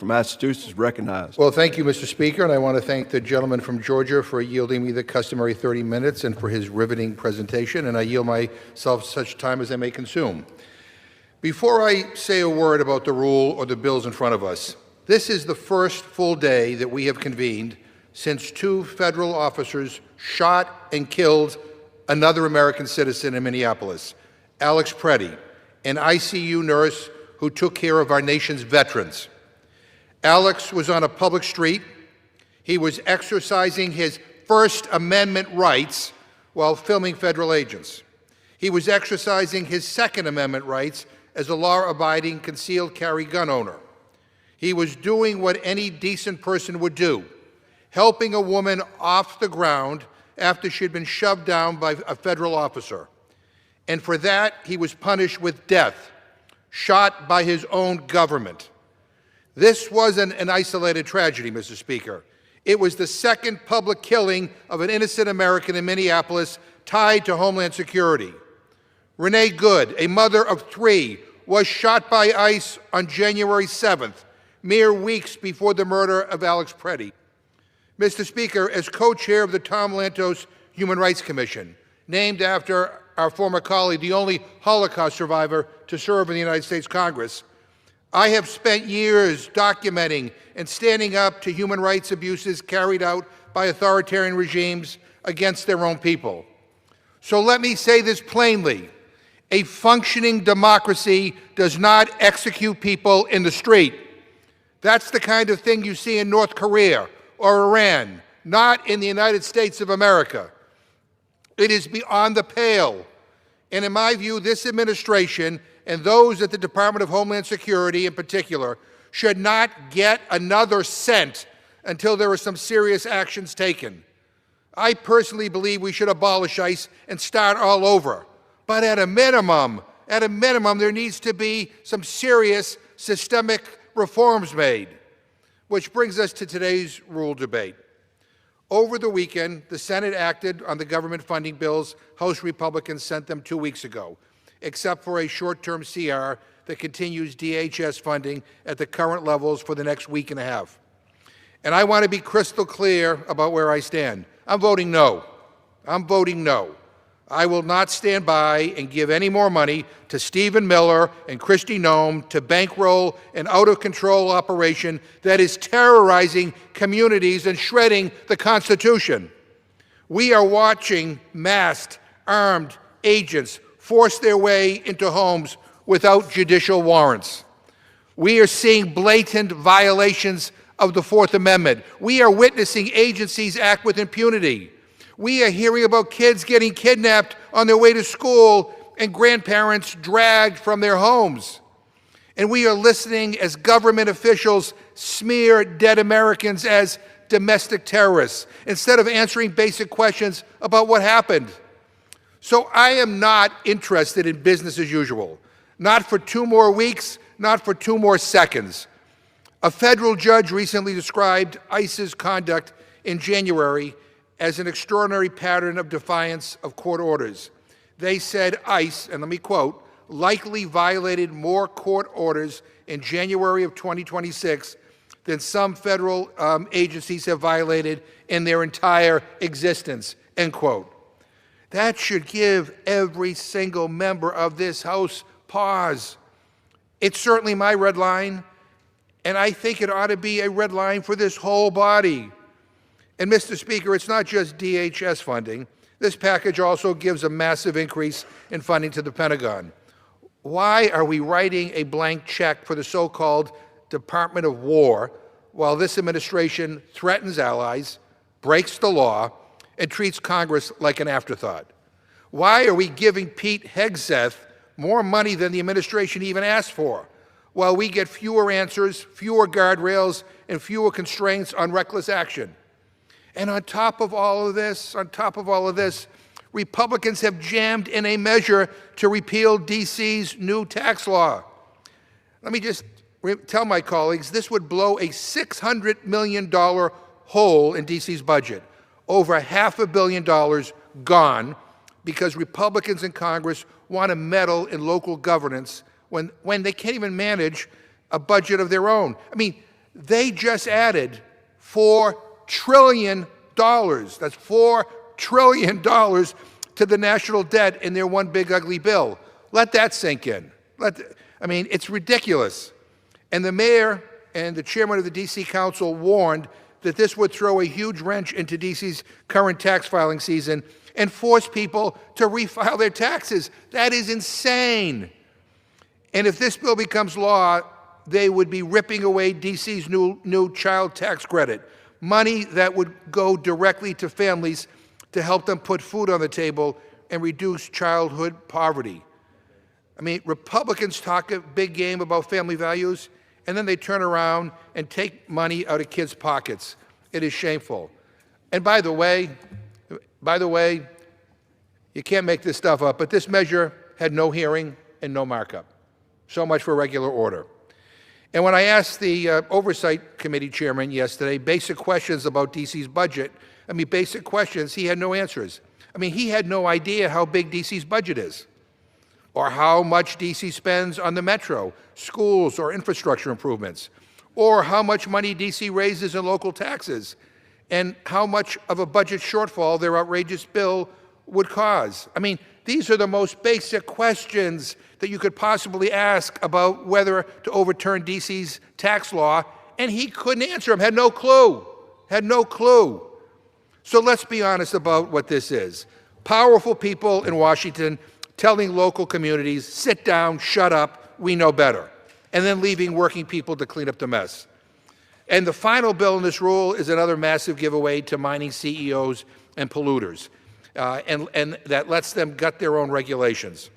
from Massachusetts is recognized. Well, thank you, Mr. Speaker, and I want to thank the gentleman from Georgia for yielding me the customary 30 minutes and for his riveting presentation, and I yield myself such time as I may consume. Before I say a word about the rule or the bills in front of us, this is the first full day that we have convened since 2 federal officers shot and killed another American citizen in Minneapolis, Alex Preddy, an ICU nurse who took care of our nation's veterans. Alex was on a public street. He was exercising his First Amendment rights while filming federal agents. He was exercising his Second Amendment rights as a law-abiding concealed carry gun owner. He was doing what any decent person would do, helping a woman off the ground after she'd been shoved down by a federal officer. And for that, he was punished with death, shot by his own government. This wasn't an isolated tragedy, Mr. Speaker. It was the second public killing of an innocent American in Minneapolis tied to Homeland Security. Renee Good, a mother of 3, was shot by ICE on January 7th, mere weeks before the murder of Alex Preddy. Mr. Speaker, as co-chair of the Tom Lantos Human Rights Commission, named after our former colleague, the only Holocaust survivor to serve in the United States Congress, I have spent years documenting and standing up to human rights abuses carried out by authoritarian regimes against their own people. So let me say this plainly. A functioning democracy does not execute people in the street. That's the kind of thing you see in North Korea or Iran, not in the United States of America. It is beyond the pale. And in my view, this administration and those at the Department of Homeland Security in particular should not get another cent until there are some serious actions taken. I personally believe we should abolish ICE and start all over. But at a minimum, there needs to be some serious systemic reforms made. Which brings us to today's rule debate. Over the weekend, the Senate acted on the government funding bills House Republicans sent them 2 weeks ago, except for a short-term CR that continues DHS funding at the current levels for the next week and a half. And I want to be crystal clear about where I stand. I'm voting no. I'm voting no. I will not stand by and give any more money to Stephen Miller and Kristi Noem to bankroll an out-of-control operation that is terrorizing communities and shredding the Constitution. We are watching masked, armed agents force their way into homes without judicial warrants. We are seeing blatant violations of the Fourth Amendment. We are witnessing agencies act with impunity. We are hearing about kids getting kidnapped on their way to school and grandparents dragged from their homes. And we are listening as government officials smear dead Americans as domestic terrorists instead of answering basic questions about what happened. So I am not interested in business as usual, not for 2 more weeks, not for 2 more seconds. A federal judge recently described ICE's conduct in January as an extraordinary pattern of defiance of court orders. They said ICE, and let me quote, likely violated more court orders in January of 2026 than some federal agencies have violated in their entire existence, end quote. That should give every single member of this House pause. It's certainly my red line, and I think it ought to be a red line for this whole body. And Mr. Speaker, it's not just DHS funding. This package also gives a massive increase in funding to the Pentagon. Why are we writing a blank check for the so-called Department of War while this administration threatens allies, breaks the law, and treats Congress like an afterthought? Why are we giving Pete Hegseth more money than the administration even asked for, while we get fewer answers, fewer guardrails, and fewer constraints on reckless action? And on top of all of this, Republicans have jammed in a measure to repeal D.C.'s new tax law. Let me just tell my colleagues, this would blow a $600 million hole in D.C.'s budget, over $500 million gone, because Republicans in Congress want to meddle in local governance when they can't even manage a budget of their own. I mean, They just added $4 trillion. That's $4 trillion to the national debt in their one big ugly bill. Let that sink in. I mean, it's ridiculous. And the mayor and the chairman of the D.C. Council warned that this would throw a huge wrench into D.C.'s current tax filing season and force people to refile their taxes. That is insane. And if this bill becomes law, they would be ripping away D.C.'s new child tax credit, money that would go directly to families to help them put food on the table and reduce childhood poverty. I mean, Republicans talk a big game about family values, and then they turn around and take money out of kids' pockets. It is shameful. And by the way, you can't make this stuff up, but this measure had no hearing and no markup. So much for regular order. And when I asked the Oversight Committee chairman yesterday basic questions about D.C.'s budget, basic questions, he had no answers. He had no idea how big D.C.'s budget is, or how much D.C. spends on the metro, schools, or infrastructure improvements, or how much money D.C. raises in local taxes, and how much of a budget shortfall their outrageous bill would cause. These are the most basic questions that you could possibly ask about whether to overturn D.C.'s tax law, and he couldn't answer them, had no clue. So let's be honest about what this is. Powerful people in Washington telling local communities, sit down, shut up, we know better, and then leaving working people to clean up the mess. And the final bill in this rule is another massive giveaway to mining CEOs and polluters, and that lets them gut their own regulations.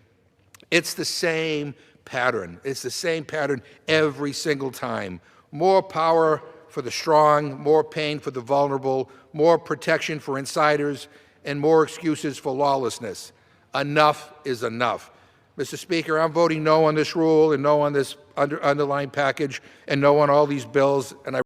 It's the same pattern. It's the same pattern every single time. More power for the strong, more pain for the vulnerable, more protection for insiders, and more excuses for lawlessness. Enough is enough. Mr. Speaker, I'm voting no on this rule and no on this underlying package and no on all these bills, and I